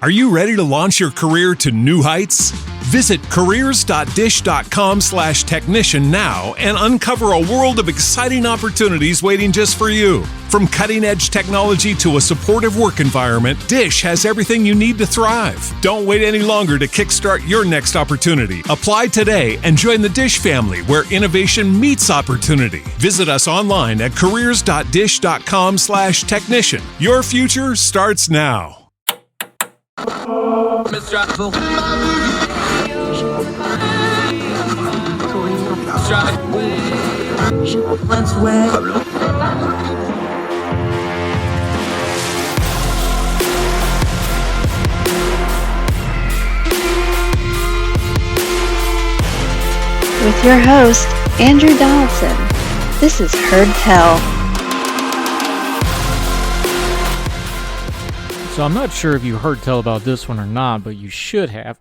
Are you ready to launch your career to new heights? Visit careers.dish.com/technician now and uncover a world of exciting opportunities waiting just for you. From cutting-edge technology to a supportive work environment, Dish has everything you need to thrive. Don't wait any longer to kickstart your next opportunity. Apply today and join the Dish family where innovation meets opportunity. Visit us online at careers.dish.com/technician. Your future starts now. With your host, Andrew Donaldson. This is Heard Tell. So I'm not sure if you heard tell about this one or not, but you should have.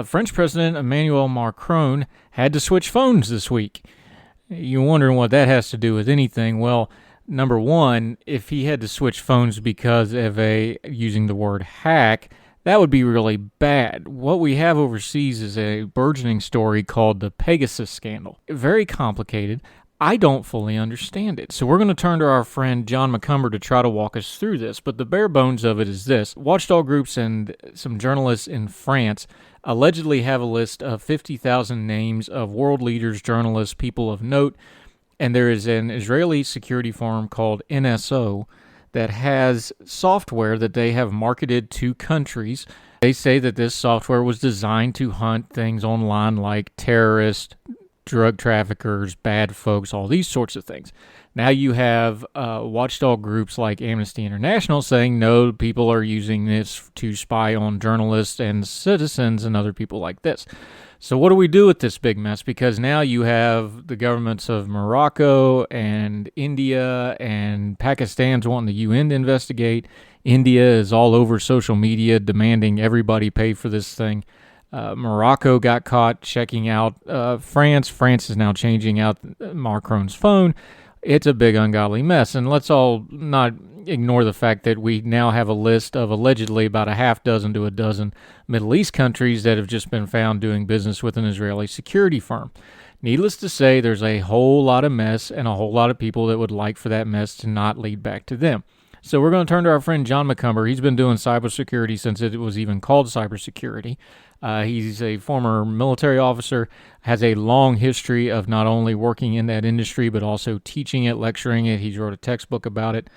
French President Emmanuel Macron had to switch phones this week. You're wondering what that has to do with anything. Well, number one, if he had to switch phones because of using the word hack, that would be really bad. What we have overseas is a burgeoning story called the Pegasus scandal. Very complicated. I don't fully understand it. So we're going to turn to our friend John McCumber to try to walk us through this. But the bare bones of it is this. Watchdog groups and some journalists in France allegedly have a list of 50,000 names of world leaders, journalists, people of note. And there is an Israeli security firm called NSO that has software that they have marketed to countries. They say that this software was designed to hunt things online like terrorists, drug traffickers, bad folks, all these sorts of things. Now you have watchdog groups like Amnesty International saying, no, people are using this to spy on journalists and citizens and other people like this. So what do we do with this big mess? Because now you have the governments of Morocco and India and Pakistan's wanting the UN to investigate. India is all over social media demanding everybody pay for this thing. Morocco got caught checking out France. France is now changing out Macron's phone. It's a big ungodly mess. And let's all not ignore the fact that we now have a list of allegedly about a half dozen to a dozen Middle East countries that have just been found doing business with an Israeli security firm. Needless to say, there's a whole lot of mess and a whole lot of people that would like for that mess to not lead back to them. So we're going to turn to our friend John McCumber. He's been doing cybersecurity since it was even called cybersecurity. He's a former military officer, has a long history of not only working in that industry, but also teaching it, lecturing it. He's wrote a textbook about it.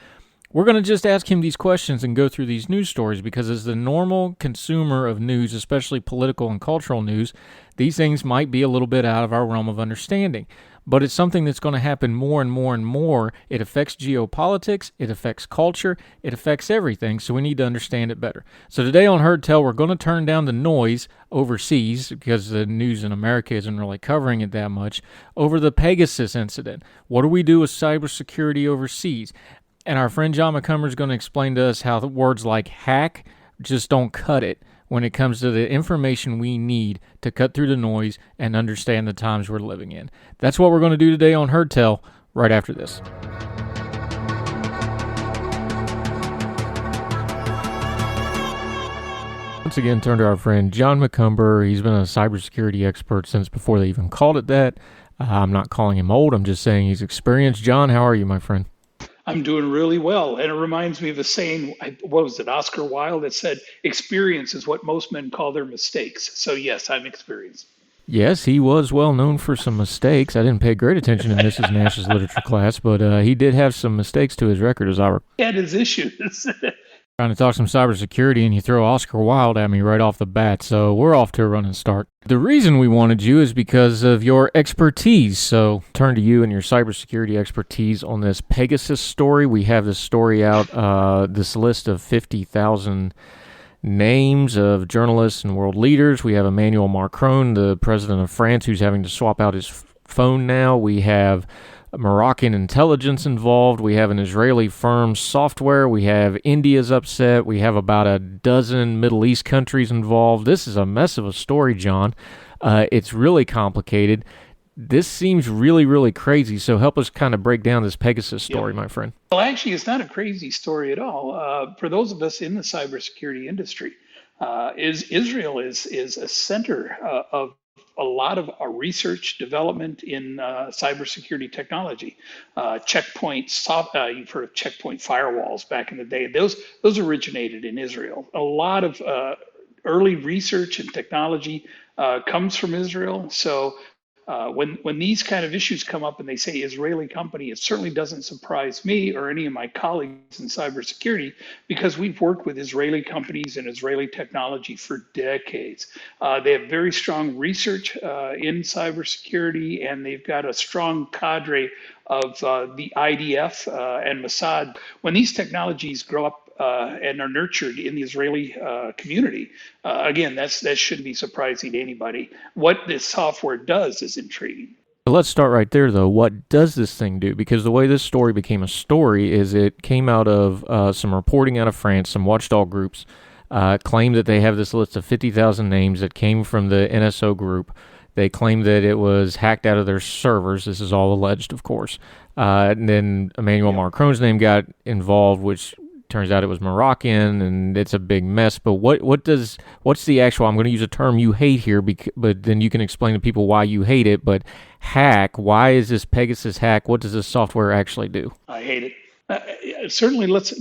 We're going to just ask him these questions and go through these news stories because as the normal consumer of news, especially political and cultural news, these things might be a little bit out of our realm of understanding. But it's something that's going to happen more and more and more. It affects geopolitics, it affects culture, it affects everything, so we need to understand it better. So today on Heard Tell, we're going to turn down the noise overseas, because the news in America isn't really covering it that much, over the Pegasus incident. What do we do with cybersecurity overseas? And our friend John McCumber is going to explain to us how the words like hack just don't cut it when it comes to the information we need to cut through the noise and understand the times we're living in. That's what we're going to do today on Heard Tell, right after this. Once again, turn to our friend John McCumber. He's been a cybersecurity expert since before they even called it that. I'm not calling him old. I'm just saying he's experienced. John, how are you, my friend? I'm doing really well. And it reminds me of a saying, what was it, Oscar Wilde, that said, experience is what most men call their mistakes. So yes, I'm experienced. Yes, he was well known for some mistakes. I didn't pay great attention in Mrs. Nash's literature class, but he did have some mistakes to his record, as I recall. He had his issues. Trying to talk some cybersecurity, and you throw Oscar Wilde at me right off the bat, so we're off to a running start. The reason we wanted you is because of your expertise, so turn to you and your cybersecurity expertise on this Pegasus story. We have this story out, this list of 50,000 names of journalists and world leaders. We have Emmanuel Macron, the president of France, who's having to swap out his phone now. We have Moroccan intelligence involved. We have an Israeli firm's software. We have India's upset. We have about a dozen Middle East countries involved. This is a mess of a story, John. It's really complicated. This seems really, really crazy. So help us kind of break down this Pegasus story, my friend. Well, actually, it's not a crazy story at all. For those of us in the cybersecurity industry, is Israel is a center of a lot of research development in cybersecurity technology. You've heard of checkpoint firewalls back in the day. Those originated in Israel. A lot of early research and technology comes from Israel. So when these kind of issues come up and they say Israeli company, it certainly doesn't surprise me or any of my colleagues in cybersecurity because we've worked with Israeli companies and Israeli technology for decades. They have very strong research in cybersecurity, and they've got a strong cadre of the IDF and Mossad. When these technologies grow up and are nurtured in the Israeli community. Again, that shouldn't be surprising to anybody. What this software does is intriguing. Let's start right there, though. What does this thing do? Because the way this story became a story is it came out of some reporting out of France, some watchdog groups claim that they have this list of 50,000 names that came from the NSO Group. They claim that it was hacked out of their servers. This is all alleged, of course. And then Emmanuel Macron's name got involved, which turns out it was Moroccan, and it's a big mess. But what's the actual? I'm going to use a term you hate here, but then you can explain to people why you hate it. But hack. Why is this Pegasus hack? What does this software actually do? I hate it. Certainly, let's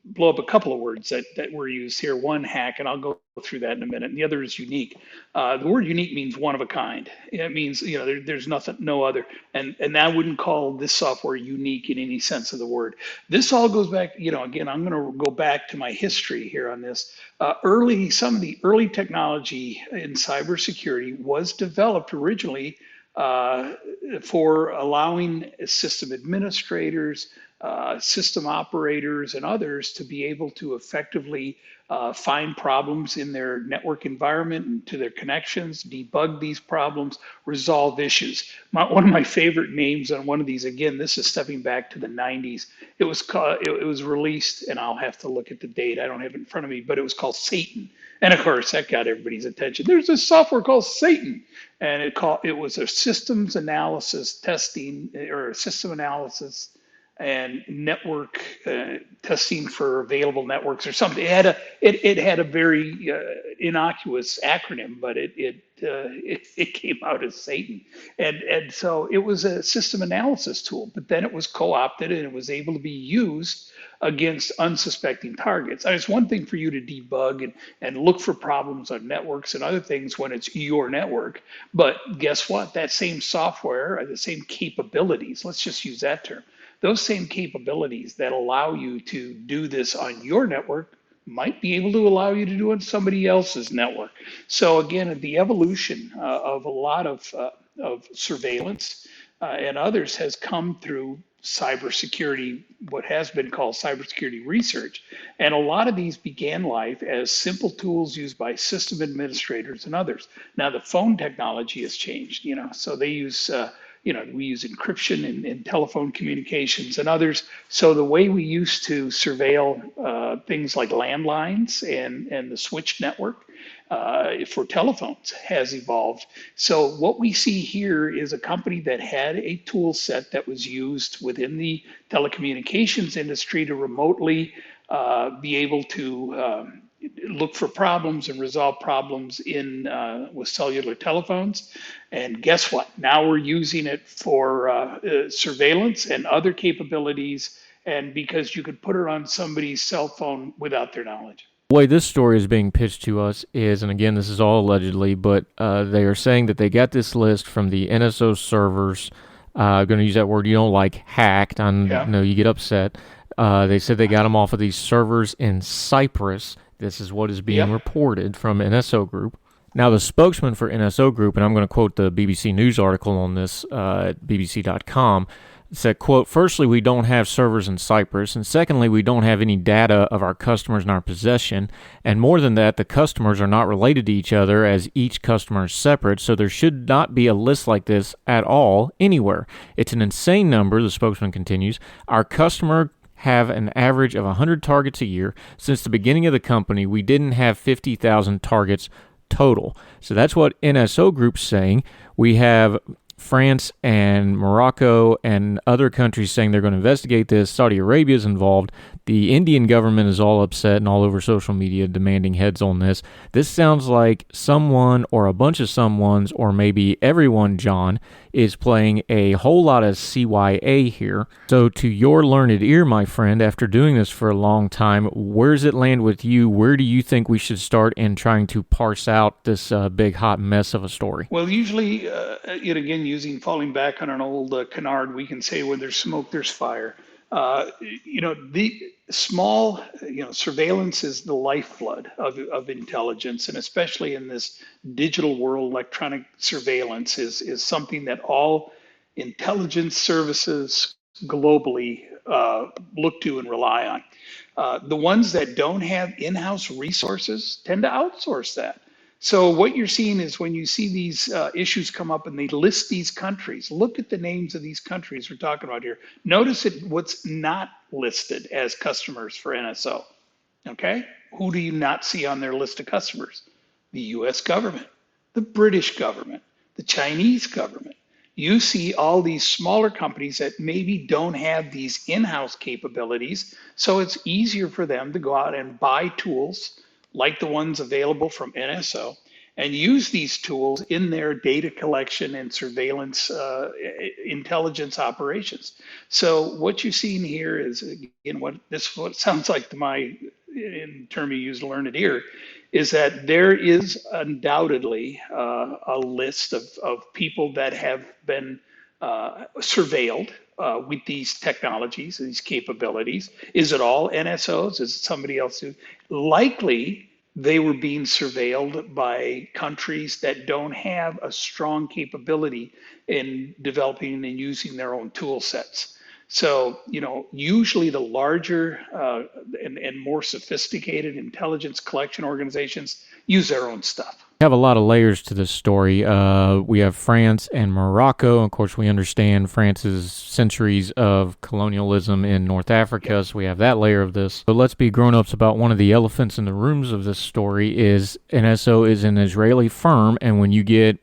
blow up a couple of words that were used here. One, hack, and I'll go through that in a minute. And the other is unique. The word unique means one of a kind. It means there's nothing, no other. And I wouldn't call this software unique in any sense of the word. This all goes back. Again, I'm going to go back to my history here on this. Some of the early technology in cybersecurity was developed originally for allowing system administrators, system operators, and others to be able to effectively find problems in their network environment and to their connections, debug these problems, resolve issues. One of my favorite names on one of these, again, this is stepping back to the 90s. It was released, and I'll have to look at the date. I don't have it in front of me, but it was called Satan. And of course, that got everybody's attention. There's this software called Satan, and it was a systems analysis testing or system analysis and network testing for available networks or something. It had a very innocuous acronym, but it came out as Satan, and so it was a system analysis tool. But then it was co-opted and it was able to be used against unsuspecting targets. It's one thing for you to debug and look for problems on networks and other things when it's your network. But guess what? That same software, the same capabilities, let's just use that term, those same capabilities that allow you to do this on your network might be able to allow you to do it on somebody else's network. So again, the evolution of a lot of surveillance and others has come through cybersecurity, what has been called cybersecurity research. And a lot of these began life as simple tools used by system administrators and others. Now the phone technology has changed, so they use, we use encryption in telephone communications and others. So the way we used to surveil things like landlines and the switch network for telephones has evolved. So what we see here is a company that had a tool set that was used within the telecommunications industry to remotely be able to look for problems and resolve problems with cellular telephones. And guess what? Now we're using it for surveillance and other capabilities, and because you could put it on somebody's cell phone without their knowledge. The way this story is being pitched to us is, and again, this is all allegedly, but they are saying that they got this list from the NSO servers. I'm going to use that word you don't like, hacked. I know you get upset. They said they got them off of these servers in Cyprus. This is what is being reported from NSO Group. Now, the spokesman for NSO Group, and I'm going to quote the BBC News article on this at bbc.com, said, quote, "Firstly, we don't have servers in Cyprus, and secondly, we don't have any data of our customers in our possession, and more than that, the customers are not related to each other as each customer is separate, so there should not be a list like this at all anywhere. It's an insane number," the spokesman continues. "Our customer have an average of 100 targets a year. Since the beginning of the company, we didn't have 50,000 targets total." So that's what NSO Group's saying. We have France and Morocco and other countries saying they're going to investigate this. Saudi Arabia is involved. The Indian government is all upset and all over social media demanding heads on this. This sounds like someone or a bunch of someones or maybe everyone, John, is playing a whole lot of CYA here. So to your learned ear, my friend, after doing this for a long time, where does it land with you? Where do you think we should start in trying to parse out this big hot mess of a story? Well, usually, yet again, falling back on an old canard, we can say when there's smoke, there's fire. The small, surveillance is the lifeblood of intelligence, and especially in this digital world, electronic surveillance is something that all intelligence services globally look to and rely on. The ones that don't have in-house resources tend to outsource that. So what you're seeing is when you see these issues come up and they list these countries, look at the names of these countries we're talking about here. Notice what's not listed as customers for NSO. Okay? Who do you not see on their list of customers? The US government, the British government, the Chinese government. You see all these smaller companies that maybe don't have these in-house capabilities, so it's easier for them to go out and buy tools like the ones available from NSO, and use these tools in their data collection and surveillance intelligence operations. So what you're seeing here is, again, what sounds like to my, in term you use learned ear, is that there is undoubtedly a list of people that have been surveilled with these technologies, these capabilities. Is it all NSOs? Is it somebody else who likely they were being surveilled by countries that don't have a strong capability in developing and using their own tool sets? So, usually the larger and more sophisticated intelligence collection organizations use their own stuff. We have a lot of layers to this story. We have France and Morocco. Of course, we understand France's centuries of colonialism in North Africa, so we have that layer of this. But let's be grown-ups about one of the elephants in the rooms of this story is NSO is an Israeli firm, and when you get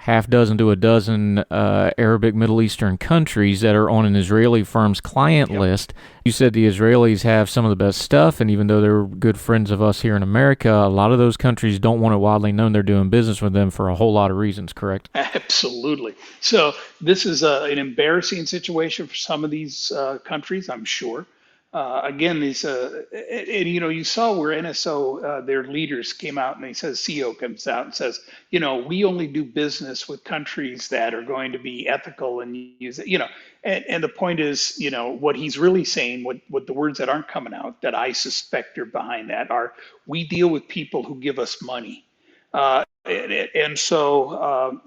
half dozen to a dozen Arabic Middle Eastern countries that are on an Israeli firm's client list. You said the Israelis have some of the best stuff, and even though they're good friends of us here in America, a lot of those countries don't want it widely known they're doing business with them for a whole lot of reasons, correct? Absolutely. So this is an embarrassing situation for some of these countries, I'm sure. Again, these, you saw where NSO, their leaders came out and they says, CEO comes out and says, we only do business with countries that are going to be ethical and use it, and the point is, what he's really saying, what the words that aren't coming out that I suspect are behind that are, we deal with people who give us money. And so,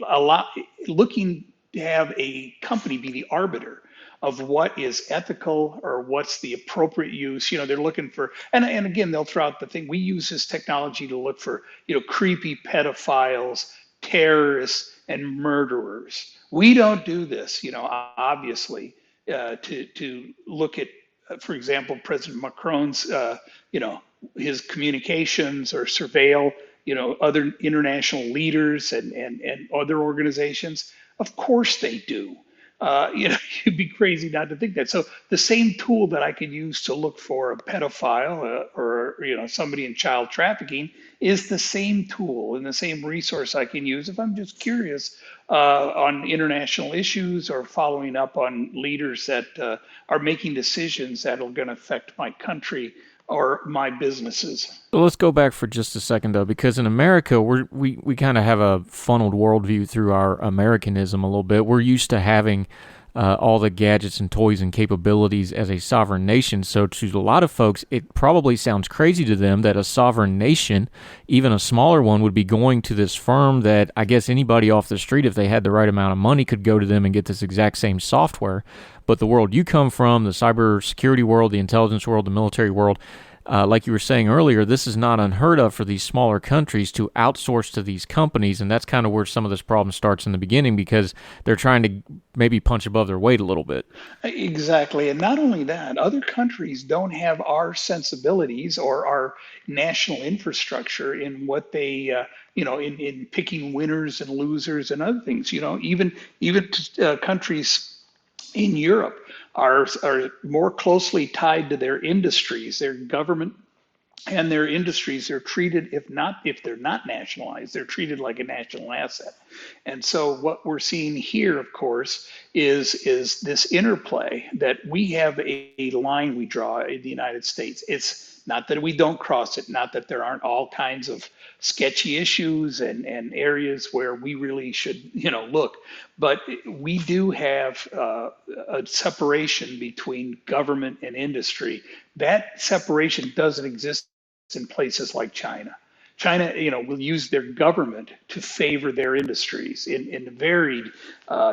a lot looking to have a company be the arbiter of what is ethical or what's the appropriate use. They're looking for, and again, they'll throw out the thing, we use this technology to look for, creepy pedophiles, terrorists, and murderers. We don't do this, obviously, to look at, for example, President Macron's, his communications or surveil, other international leaders and other organizations. Of course they do. You'd be crazy not to think that. So the same tool that I could use to look for a pedophile or somebody in child trafficking is the same tool and the same resource I can use if I'm just curious on international issues or following up on leaders that are making decisions that are going to affect my country or my businesses. So let's go back for just a second, though, because in America, we kind of have a funneled worldview through our Americanism a little bit. We're used to having all the gadgets and toys and capabilities as a sovereign nation. So to a lot of folks, it probably sounds crazy to them that a sovereign nation, even a smaller one, would be going to this firm that I guess anybody off the street, if they had the right amount of money, could go to them and get this exact same software. But the world you come from, the cybersecurity world, the intelligence world, the military world, like you were saying earlier, this is not unheard of for these smaller countries to outsource to these companies, and that's kind of where some of this problem starts in the beginning because they're trying to maybe punch above their weight a little bit. Exactly. And not only that, other countries don't have our sensibilities or our national infrastructure in what they, in picking winners and losers and other things. Even countries in Europe are more closely tied to their industries, their government and their industries are treated, if they're not nationalized, they're treated like a national asset. And so what we're seeing here, of course, is this interplay that we have a line we draw in the United States. It's not that we don't cross it, not that there aren't all kinds of sketchy issues and areas where we really should look, but we do have a separation between government and industry. That separation doesn't exist in places like China. China, will use their government to favor their industries in varied,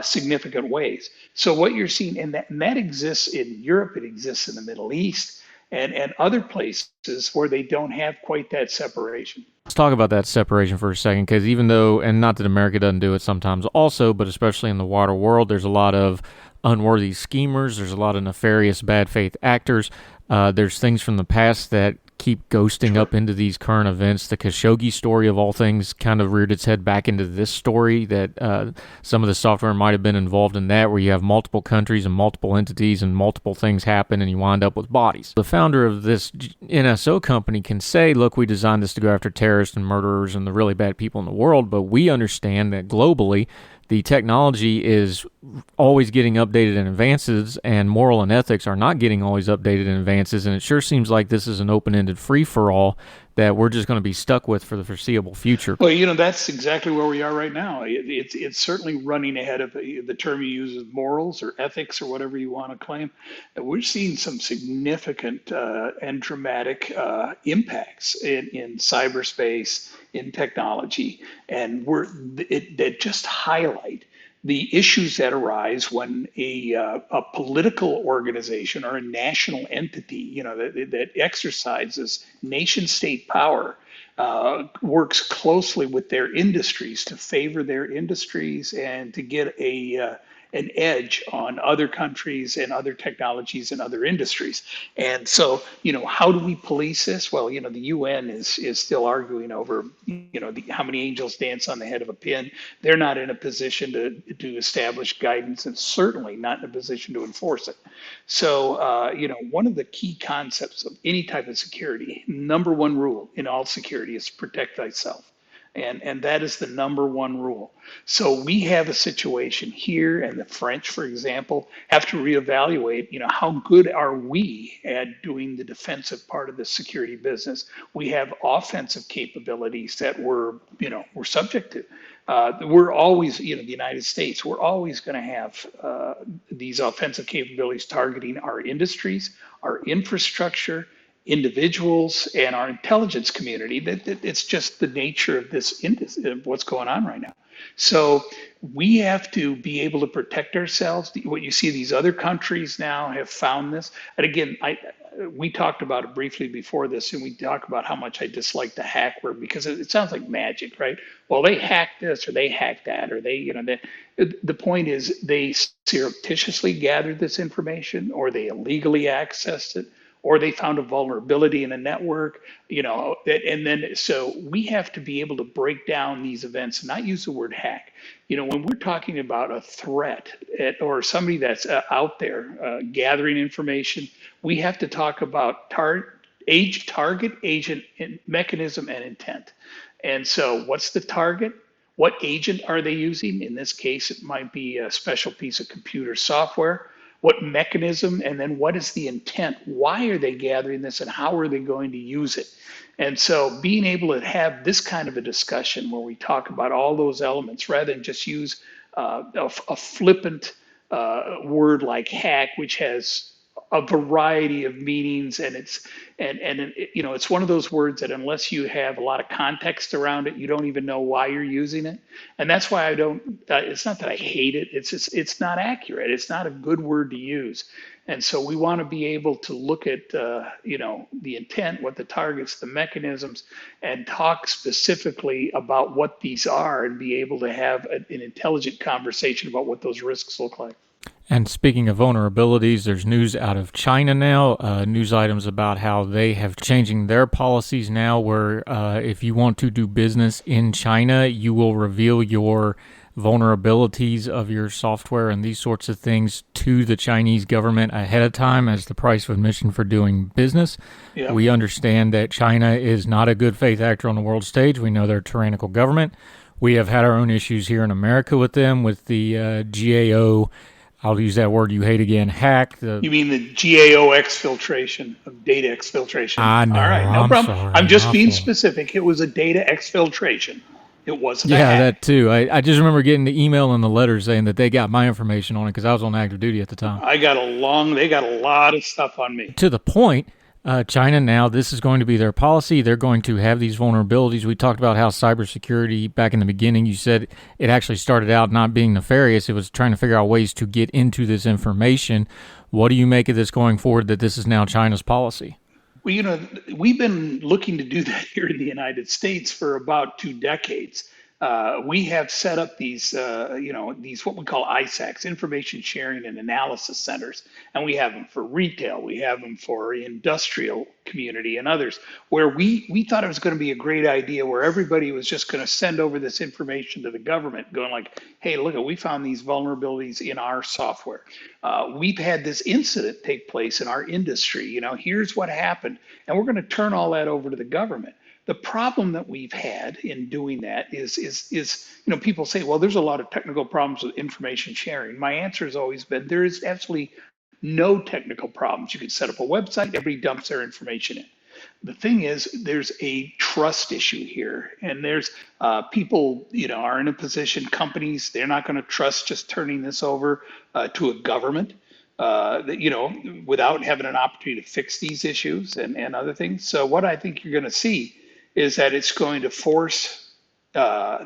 significant ways. So what you're seeing, and that exists in Europe, it exists in the Middle East, and other places where they don't have quite that separation. Let's talk about that separation for a second, because even though, and not that America doesn't do it sometimes also, but especially in the wider world, there's a lot of unworthy schemers, there's a lot of nefarious bad faith actors, there's things from the past that keep ghosting up into these current events. The Khashoggi story, of all things, kind of reared its head back into this story, that some of the software might have been involved in that, where you have multiple countries and multiple entities and multiple things happen and you wind up with bodies. The founder of this NSO company can say, look, we designed this to go after terrorists and murderers and the really bad people in the world, but we understand that globally the technology is always getting updated and advances, and moral and ethics are not getting always updated and advances, and it sure seems like this is an open-ended free-for-all that we're just going to be stuck with for the foreseeable future. Well, that's exactly where we are right now. It's certainly running ahead of the term you use of morals or ethics or whatever you want to claim. We're seeing some significant and dramatic impacts in cyberspace, in technology, and that just highlight the issues that arise when a political organization or a national entity, that exercises nation state power, works closely with their industries to favor their industries and to get an edge on other countries and other technologies and other industries. And so, how do we police this? Well, the UN is still arguing over, how many angels dance on the head of a pin. They're not in a position to establish guidance, and certainly not in a position to enforce it. So, one of the key concepts of any type of security, number one rule in all security, is protect thyself. And that is the number one rule. So we have a situation here, and the French, for example, have to reevaluate, how good are we at doing the defensive part of the security business? We have offensive capabilities that we're subject to. We're always, the United States, we're always going to have these offensive capabilities targeting our industries, our infrastructure, individuals, and our intelligence community. That it's just the nature of of what's going on right now. So we have to be able to protect ourselves. What you see, these other countries now have found this. And again, we talked about it briefly before this, and we talk about how much I dislike the hack word because it sounds like magic, right? Well, they hacked this or they hacked that, or the point is they surreptitiously gathered this information, or they illegally accessed it, or they found a vulnerability in a network, and then so we have to be able to break down these events and not use the word hack. When we're talking about a threat or somebody that's out there gathering information, we have to talk about target, agent, mechanism, and intent. And so what's the target? What agent are they using? In this case, it might be a special piece of computer software. What mechanism, and then what is the intent? Why are they gathering this, and how are they going to use it? And so being able to have this kind of a discussion where we talk about all those elements rather than just use a flippant word like hack, which has a variety of meanings, and it's one of those words that unless you have a lot of context around it, you don't even know why you're using it. And that's why I don't. It's not that I hate it. It's not accurate. It's not a good word to use. And so we want to be able to look at, the intent, what the targets, the mechanisms, and talk specifically about what these are and be able to have an intelligent conversation about what those risks look like. And speaking of vulnerabilities, there's news out of China now, news items about how they have changing their policies now where if you want to do business in China, you will reveal your vulnerabilities of your software and these sorts of things to the Chinese government ahead of time as the price of admission for doing business. Yeah. We understand that China is not a good faith actor on the world stage. We know they're a tyrannical government. We have had our own issues here in America with them, with the GAO, I'll use that word you hate again, hack. You mean the GAO exfiltration, of data exfiltration? I know. All right, no problem. Sorry, I'm just being specific. It was a data exfiltration. It wasn't a hack. That too. I just remember getting the email and the letter saying that they got my information on it because I was on active duty at the time. They got a lot of stuff on me. To the point, China now, this is going to be their policy. They're going to have these vulnerabilities. We talked about how cybersecurity, back in the beginning, you said it actually started out not being nefarious. It was trying to figure out ways to get into this information. What do you make of this going forward, that this is now China's policy? Well, we've been looking to do that here in the United States for about 2 decades. We have set up these what we call ISACs, information sharing and analysis centers, and we have them for retail, we have them for industrial community and others, where we thought it was going to be a great idea where everybody was just going to send over this information to the government, going like, hey, look, we found these vulnerabilities in our software. We've had this incident take place in our industry. Here's what happened, and we're going to turn all that over to the government. The problem that we've had in doing that is people say, well, there's a lot of technical problems with information sharing. My answer has always been there is absolutely no technical problems. You can set up a website, everybody dumps their information in. The thing is, there's a trust issue here, and there's people, are in a position, companies, they're not going to trust just turning this over to a government. Without having an opportunity to fix these issues and other things. So what I think you're going to see is that it's going to force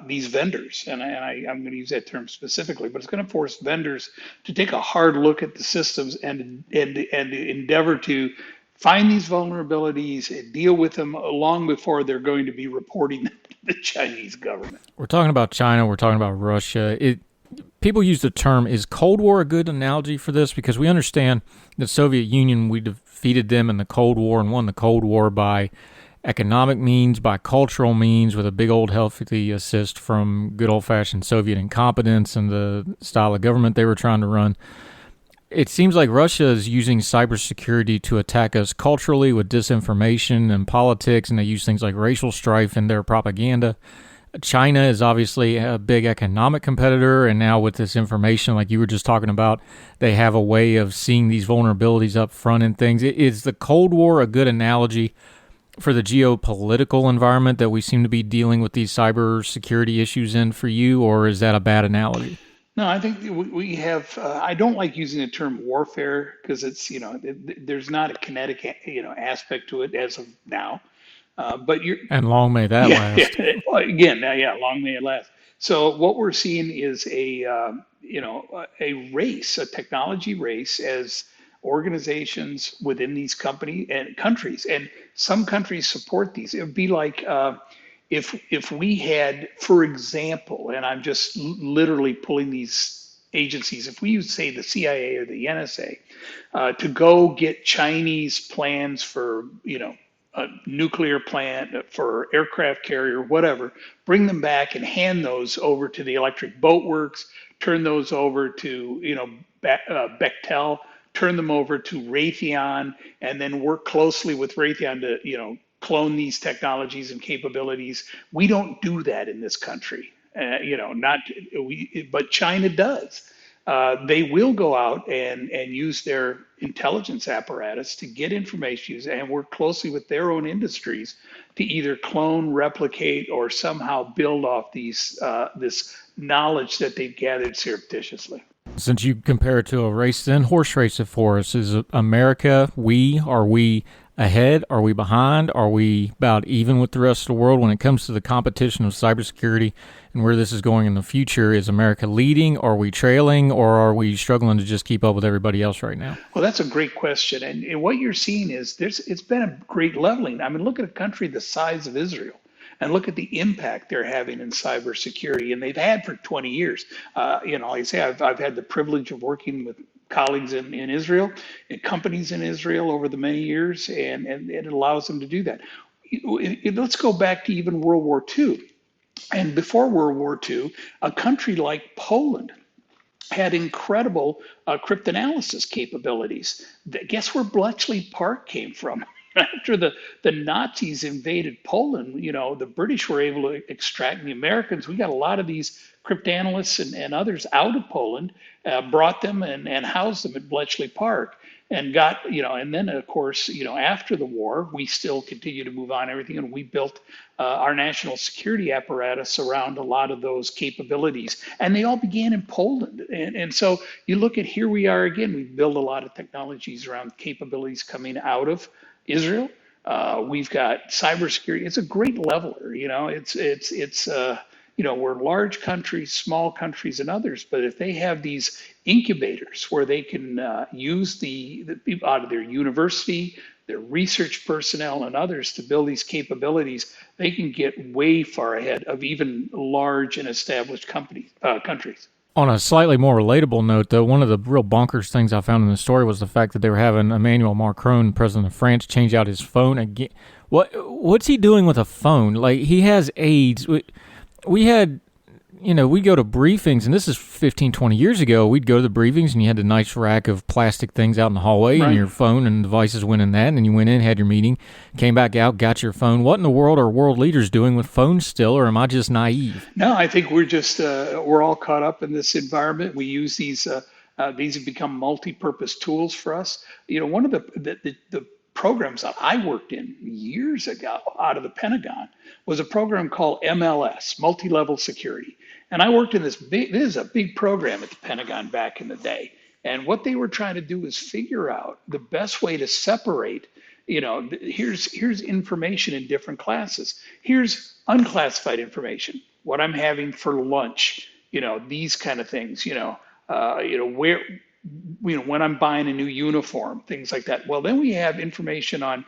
these vendors, and I'm going to use that term specifically, but it's going to force vendors to take a hard look at the systems and endeavor to find these vulnerabilities and deal with them long before they're going to be reporting them to the Chinese government. We're talking about China. We're talking about Russia. People use the term, is Cold War a good analogy for this? Because we understand the Soviet Union, we defeated them in the Cold War and won the Cold War by economic means, by cultural means, with a big old healthy assist from good old-fashioned Soviet incompetence and the style of government they were trying to run. It seems like Russia is using cybersecurity to attack us culturally with disinformation and politics, and they use things like racial strife in their propaganda. China is obviously a big economic competitor, and now with this information, like you were just talking about, they have a way of seeing these vulnerabilities up front and things. Is the Cold War a good analogy for the geopolitical environment that we seem to be dealing with these cybersecurity issues in for you, or is that a bad analogy? No, I think we have, I don't like using the term warfare because it's, there's not a kinetic, aspect to it as of now. But you're, and long may that last. Long may it last. So what we're seeing is a race, a technology race, as organizations within these countries, and some countries support these. It would be like if we had, for example, and I'm just literally pulling these agencies, if we use, say, the CIA or the NSA to go get Chinese plans for, a nuclear plant, for aircraft carrier, whatever, bring them back and hand those over to the Electric Boat Works, turn those over to, Bechtel, turn them over to Raytheon, and then work closely with Raytheon to, clone these technologies and capabilities. We don't do that in this country, but China does. They will go out and use their intelligence apparatus to get information and work closely with their own industries to either clone, replicate, or somehow build off these this knowledge that they've gathered surreptitiously. Since you compare it to a race, then horse race it for us. Is America, are we ahead? Are we behind? Are we about even with the rest of the world when it comes to the competition of cybersecurity and where this is going in the future? Is America leading? Are we trailing? Or are we struggling to just keep up with everybody else right now? Well, that's a great question. And what you're seeing is it's been a great leveling. I mean, look at a country the size of Israel and look at the impact they're having in cybersecurity. And they've had for 20 years. Like I say, I've had the privilege of working with colleagues in Israel and companies in Israel over the many years, and it allows them to do that. Let's go back to even World War II. And before World War II, a country like Poland had incredible cryptanalysis capabilities. Guess where Bletchley Park came from? After the Nazis invaded Poland, the British were able to extract, and the Americans, we got a lot of these cryptanalysts and others out of Poland, brought them and housed them at Bletchley Park and got, and then of course, after the war, we still continue to move on everything. And we built our national security apparatus around a lot of those capabilities. And they all began in Poland. And so you look at here we are again, we build a lot of technologies around capabilities coming out of Israel. We've got cybersecurity. It's a great leveler. We're large countries, small countries, and others. But if they have these incubators where they can use the people out of their university, their research personnel, and others to build these capabilities, they can get way far ahead of even large and established countries. On a slightly more relatable note, though, one of the real bonkers things I found in the story was the fact that they were having Emmanuel Macron, president of France, change out his phone again. What's he doing with a phone? Like, he has AIDS. We had, we'd go to briefings, and this is 15, 20 years ago. We'd go to the briefings, and you had a nice rack of plastic things out in the hallway, right, and your phone and devices went in that, and you went in, had your meeting, came back out, got your phone. What in the world are world leaders doing with phones still, or am I just naive? No, I think we're just, we're all caught up in this environment. We use these have become multi-purpose tools for us. One of the programs that I worked in years ago out of the Pentagon was a program called MLS, Multi-Level Security. And I worked in this is a big program at the Pentagon back in the day. And what they were trying to do was figure out the best way to separate, here's information in different classes. Here's unclassified information, what I'm having for lunch, these kind of things, where, when I'm buying a new uniform, things like that. Well, then we have information on,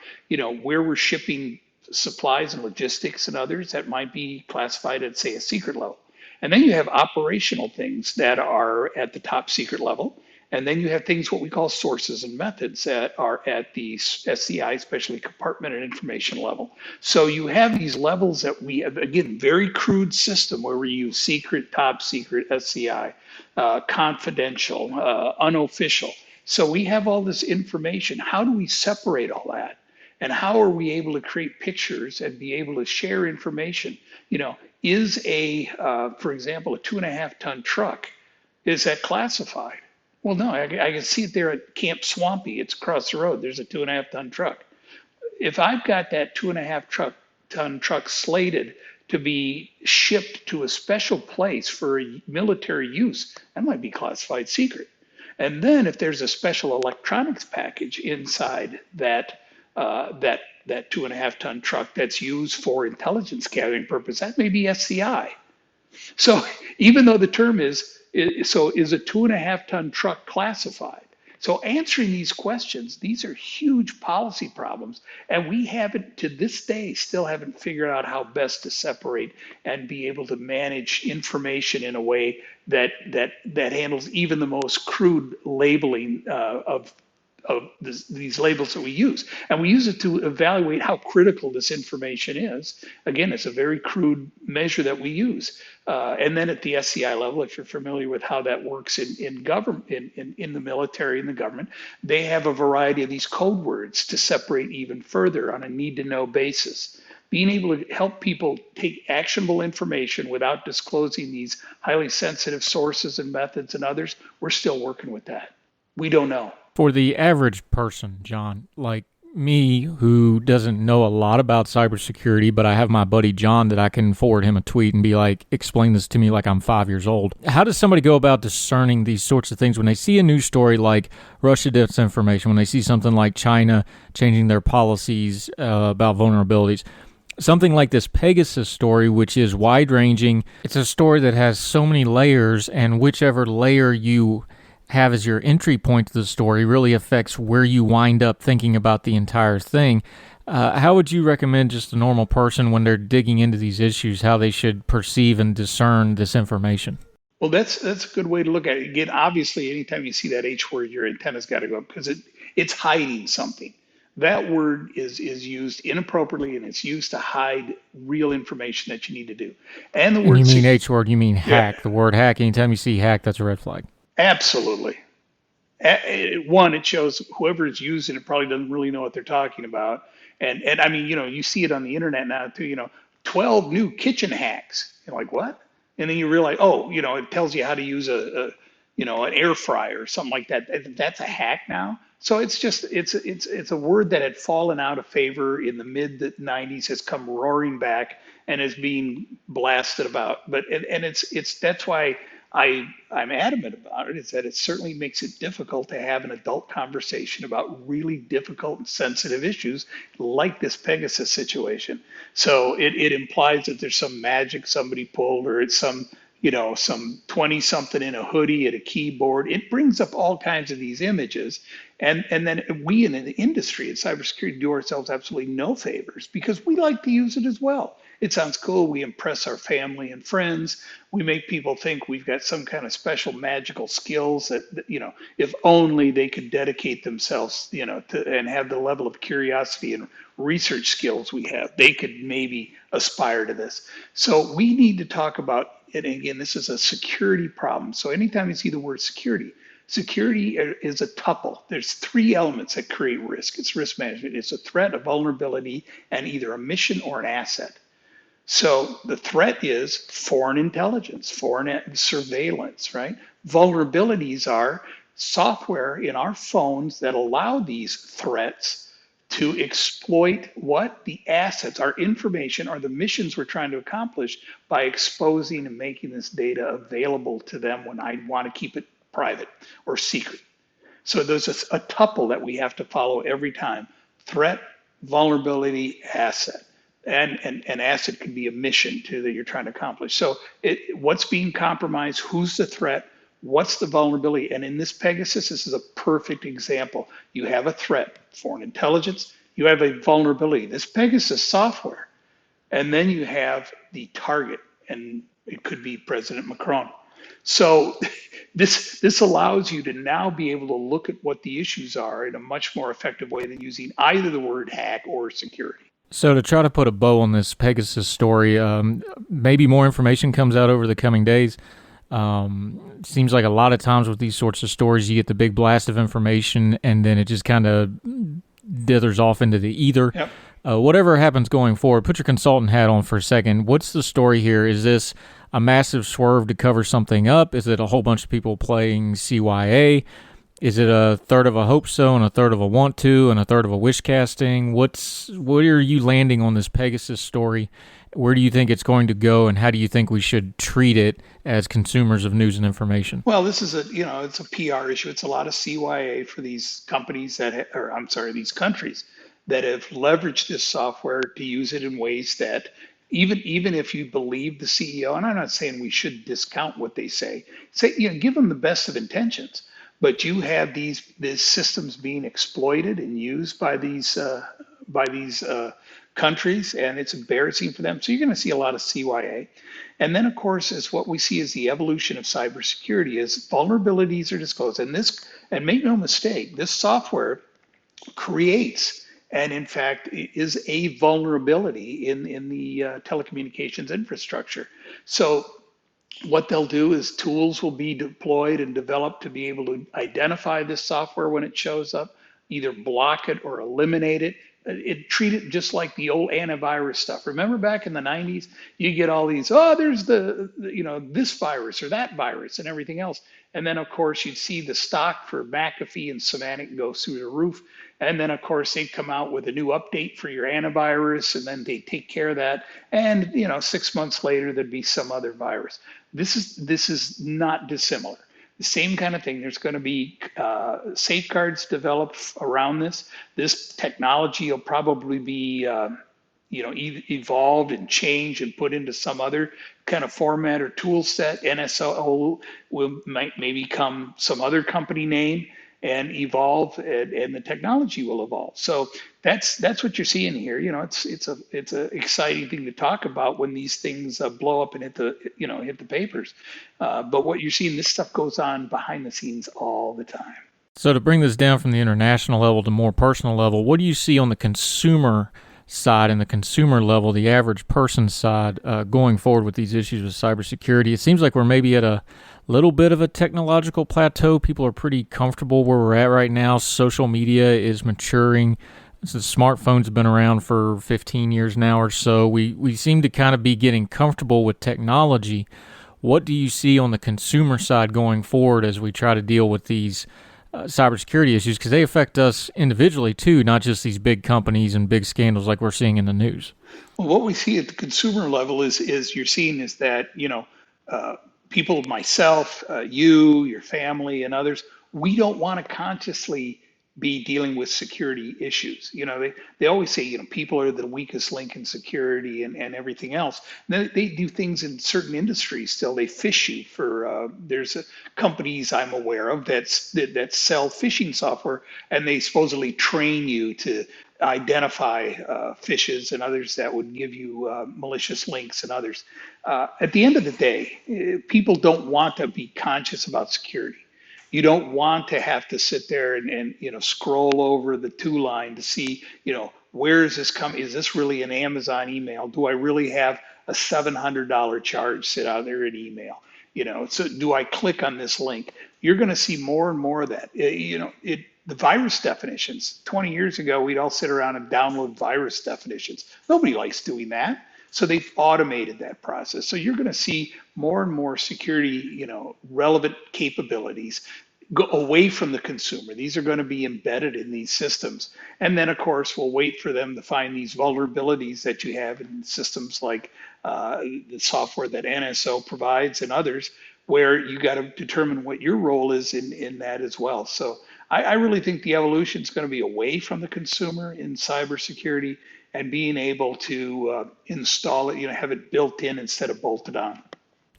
where we're shipping supplies and logistics and others that might be classified at, say, a secret level. And then you have operational things that are at the top secret level. And then you have things, what we call sources and methods, that are at the SCI, especially compartment and information level. So you have these levels that we have, again, very crude system where we use secret, top secret, SCI, confidential, unofficial. So we have all this information. How do we separate all that? And how are we able to create pictures and be able to share information? Is for example, a 2.5-ton truck, is that classified? Well, no, I can see it there at Camp Swampy. It's across the road. There's a 2.5-ton truck. If I've got that 2.5-ton truck slated to be shipped to a special place for military use, that might be classified secret. And then if there's a special electronics package inside that 2.5-ton truck that's used for intelligence gathering purpose, that may be SCI. So even though the term is a 2.5-ton truck classified? So answering these questions, these are huge policy problems, and we haven't, to this day, still haven't figured out how best to separate and be able to manage information in a way that handles even the most crude labeling of these labels that we use. And we use it to evaluate how critical this information is. Again, it's a very crude measure that we use. And then at the SCI level, if you're familiar with how that works in government, in the military and the government, they have a variety of these code words to separate even further on a need-to-know basis. Being able to help people take actionable information without disclosing these highly sensitive sources and methods and others, we're still working with that. We don't know. For the average person, John, like me, who doesn't know a lot about cybersecurity, but I have my buddy John that I can forward him a tweet and be like, explain this to me like I'm 5 years old. How does somebody go about discerning these sorts of things when they see a news story like Russia disinformation, when they see something like China changing their policies about vulnerabilities? Something like this Pegasus story, which is wide-ranging. It's a story that has so many layers, and whichever layer you have as your entry point to the story really affects where you wind up thinking about the entire thing. How would you recommend just a normal person, when they're digging into these issues, how they should perceive and discern this information? Well, that's a good way to look at it. Again, obviously, anytime you see that H word, your antenna's got to go up because it's hiding something. That word is used inappropriately, and it's used to hide real information that you need to do. And the And word you mean H word, you mean hack. yeah, The word hack, anytime you see hack, that's a red flag. absolutely. One, it shows whoever is using it probably doesn't really know what they're talking about. And I mean, you see it on the internet now too, 12 new kitchen hacks. You're like, what? And then you realize, oh, it tells you how to use an air fryer or something like that. That's a hack now. So it's a word that had fallen out of favor in the mid 90s, has come roaring back and is being blasted about. But and it's that's why I'm adamant about it, is that it certainly makes it difficult to have an adult conversation about really difficult and sensitive issues like this Pegasus situation. So it implies that there's some magic somebody pulled, or it's some 20 something in a hoodie at a keyboard. It brings up all kinds of these images. And then we in the industry in cybersecurity do ourselves absolutely no favors because we like to use it as well. It sounds cool. We impress our family and friends. We make people think we've got some kind of special magical skills that if only they could dedicate themselves, and have the level of curiosity and research skills we have, they could maybe aspire to this. So we need to talk about, and again, this is a security problem. So anytime you see the word security is a tuple. There's three elements that create risk. It's risk management. It's a threat, a vulnerability, and either a mission or an asset. So the threat is foreign intelligence, foreign surveillance, right? Vulnerabilities are software in our phones that allow these threats to exploit what? The assets, our information, or the missions we're trying to accomplish by exposing and making this data available to them when I want to keep it private or secret. So there's a tuple that we have to follow every time: threat, vulnerability, asset. And an asset could be a mission too that you're trying to accomplish. So what's being compromised? Who's the threat? What's the vulnerability? And in this Pegasus, this is a perfect example. You have a threat, foreign intelligence. You have a vulnerability, this Pegasus software. And then you have the target, and it could be President Macron. So this allows you to now be able to look at what the issues are in a much more effective way than using either the word hack or security. So to try to put a bow on this Pegasus story, maybe more information comes out over the coming days. Seems like a lot of times with these sorts of stories, you get the big blast of information, and then it just kind of dithers off into the ether. Yep. Whatever happens going forward, put your consultant hat on for a second. What's the story here? Is this a massive swerve to cover something up? Is it a whole bunch of people playing CYA? Is it a third of a hope so and a third of a want to and a third of a wish casting? What are you landing on this Pegasus story? Where do you think it's going to go, and how do you think we should treat it as consumers of news and information? Well, this is it's a PR issue. It's a lot of CYA for these companies these countries that have leveraged this software to use it in ways that even if you believe the CEO, and I'm not saying we should discount what they say, give them the best of intentions. But you have these systems being exploited and used by these countries, and it's embarrassing for them. So you're going to see a lot of CYA. And then, of course, is what we see is the evolution of cybersecurity as vulnerabilities are disclosed. And make no mistake, this software creates and in fact is a vulnerability in the telecommunications infrastructure. So what they'll do is tools will be deployed and developed to be able to identify this software when it shows up, either block it or eliminate it. Treat it just like the old antivirus stuff. Remember back in the 90s, you get all these, there's this virus or that virus and everything else. And then, of course, you'd see the stock for McAfee and Symantec go through the roof. And then, of course, they come out with a new update for your antivirus, and then they take care of that. And 6 months later, there'd be some other virus. This is not dissimilar. The same kind of thing. There's going to be safeguards developed around this. This technology will probably be evolved and changed and put into some other kind of format or tool set. NSO may become some other company name and evolve, and the technology will evolve. So that's what you're seeing here. It's a exciting thing to talk about when these things blow up and hit the papers. But what you're seeing, this stuff goes on behind the scenes all the time. So to bring this down from the international level to more personal level, what do you see on the consumer side and the consumer level, the average person side, going forward with these issues with cybersecurity? It seems like we're maybe at a little bit of a technological plateau. People are pretty comfortable where we're at right now. Social media is maturing. The smartphones have been around for 15 years now or so. We seem to kind of be getting comfortable with technology. What do you see on the consumer side going forward as we try to deal with these cybersecurity issues, because they affect us individually too, not just these big companies and big scandals like we're seeing in the news? Well, what we see at the consumer level is you're seeing is that people, myself, your family, and others, we don't want to consciously be dealing with security issues. They always say, people are the weakest link in security and everything else. They do things in certain industries still. They phish you for, there's companies I'm aware of that sell phishing software, and they supposedly train you to identify phishes and others that would give you malicious links and others. At the end of the day, people don't want to be conscious about security. You don't want to have to sit there and scroll over the to line to see, where is this coming? Is this really an Amazon email? Do I really have a $700 charge sit out there in email? So do I click on this link? You're going to see more and more of that. The virus definitions. 20 years ago, we'd all sit around and download virus definitions. Nobody likes doing that. So they've automated that process. So you're going to see more and more security, relevant capabilities go away from the consumer. These are going to be embedded in these systems. And then, of course, we'll wait for them to find these vulnerabilities that you have in systems like the software that NSO provides and others, where you got to determine what your role is in that as well. So I really think the evolution is going to be away from the consumer in cybersecurity and being able to install it, have it built in instead of bolted on.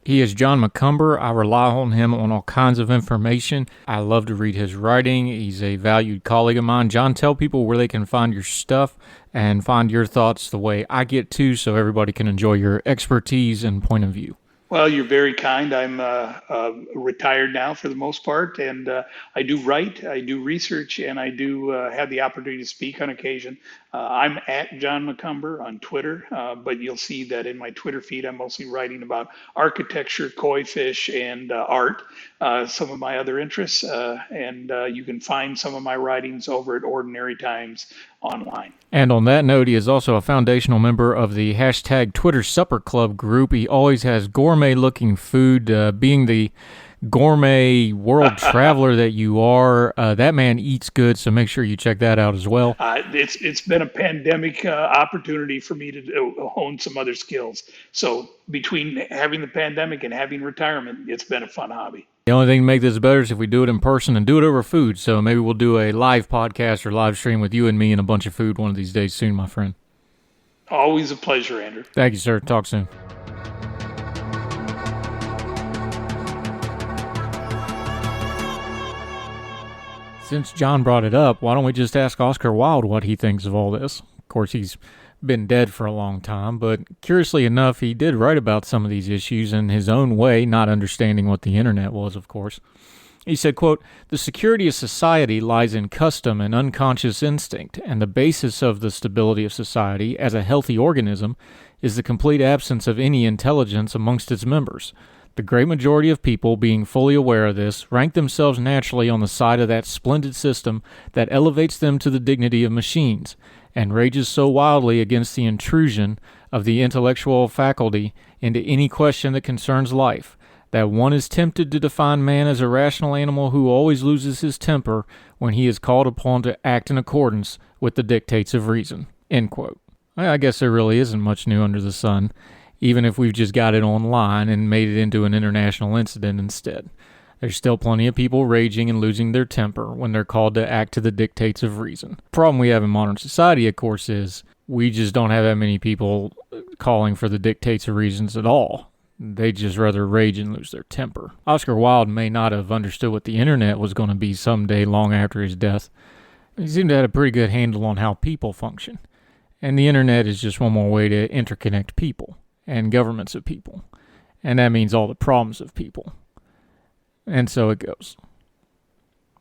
He is John McCumber. I rely on him on all kinds of information. I love to read his writing. He's a valued colleague of mine. John, tell people where they can find your stuff and find your thoughts the way I get to, so everybody can enjoy your expertise and point of view. Well, you're very kind. I'm retired now for the most part, and I do write, I do research, and I do have the opportunity to speak on occasion. I'm at John McCumber on Twitter, but you'll see that in my Twitter feed, I'm mostly writing about architecture, koi fish, and art, some of my other interests, and you can find some of my writings over at Ordinary Times online. And on that note, he is also a foundational member of the hashtag Twitter Supper Club group. He always has gourmet-looking food. Being the gourmet world traveler that you are, that man eats good, so make sure you check that out as well. It's been a pandemic opportunity for me to hone some other skills. So between having the pandemic and having retirement, it's been a fun hobby. The only thing to make this better is if we do it in person and do it over food. So maybe we'll do a live podcast or live stream with you and me and a bunch of food one of these days soon, my friend. Always a pleasure, Andrew. Thank you, sir. Talk soon. Since John brought it up, why don't we just ask Oscar Wilde what he thinks of all this? Of course, he's been dead for a long time, but curiously enough, he did write about some of these issues in his own way, not understanding what the internet was, of course. He said, quote, "The security of society lies in custom and unconscious instinct, and the basis of the stability of society as a healthy organism is the complete absence of any intelligence amongst its members. The great majority of people, being fully aware of this, rank themselves naturally on the side of that splendid system that elevates them to the dignity of machines, and rages so wildly against the intrusion of the intellectual faculty into any question that concerns life, that one is tempted to define man as a rational animal who always loses his temper when he is called upon to act in accordance with the dictates of reason. End quote. I guess there really isn't much new under the sun, even if we've just got it online and made it into an international incident instead. There's still plenty of people raging and losing their temper when they're called to act to the dictates of reason. The problem we have in modern society, of course, is we just don't have that many people calling for the dictates of reasons at all. They just rather rage and lose their temper. Oscar Wilde may not have understood what the internet was going to be someday long after his death. He seemed to have a pretty good handle on how people function. And the internet is just one more way to interconnect people and governments of people. And that means all the problems of people. And so it goes.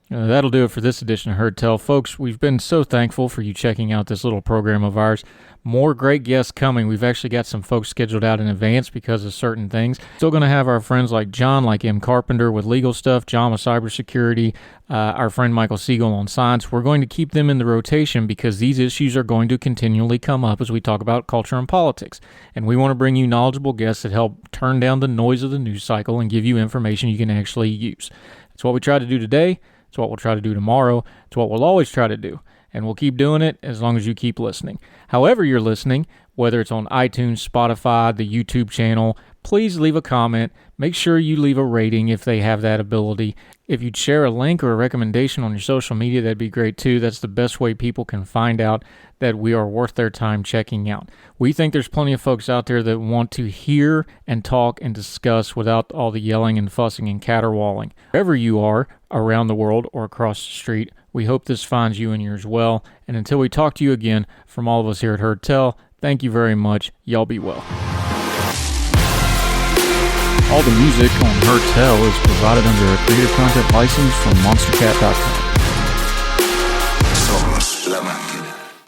That'll do it for this edition of Heard Tell. Folks, we've been so thankful for you checking out this little program of ours. More great guests coming. We've actually got some folks scheduled out in advance because of certain things. Still going to have our friends like John, like M. Carpenter with legal stuff, John with cybersecurity, our friend Michael Siegel on science. We're going to keep them in the rotation because these issues are going to continually come up as we talk about culture and politics. And we want to bring you knowledgeable guests that help turn down the noise of the news cycle and give you information you can actually use. That's what we try to do today. It's what we'll try to do tomorrow. It's what we'll always try to do. And we'll keep doing it as long as you keep listening. However you're listening, whether it's on iTunes, Spotify, the YouTube channel, please leave a comment. Make sure you leave a rating if they have that ability. If you'd share a link or a recommendation on your social media, that'd be great too. That's the best way people can find out that we are worth their time checking out. We think there's plenty of folks out there that want to hear and talk and discuss without all the yelling and fussing and caterwauling. Wherever you are around the world or across the street, we hope this finds you and yours well. And until we talk to you again, from all of us here at Heard Tell, thank you very much. Y'all be well. All the music on Heard Tell is provided under a Creative Content license from monstercat.com.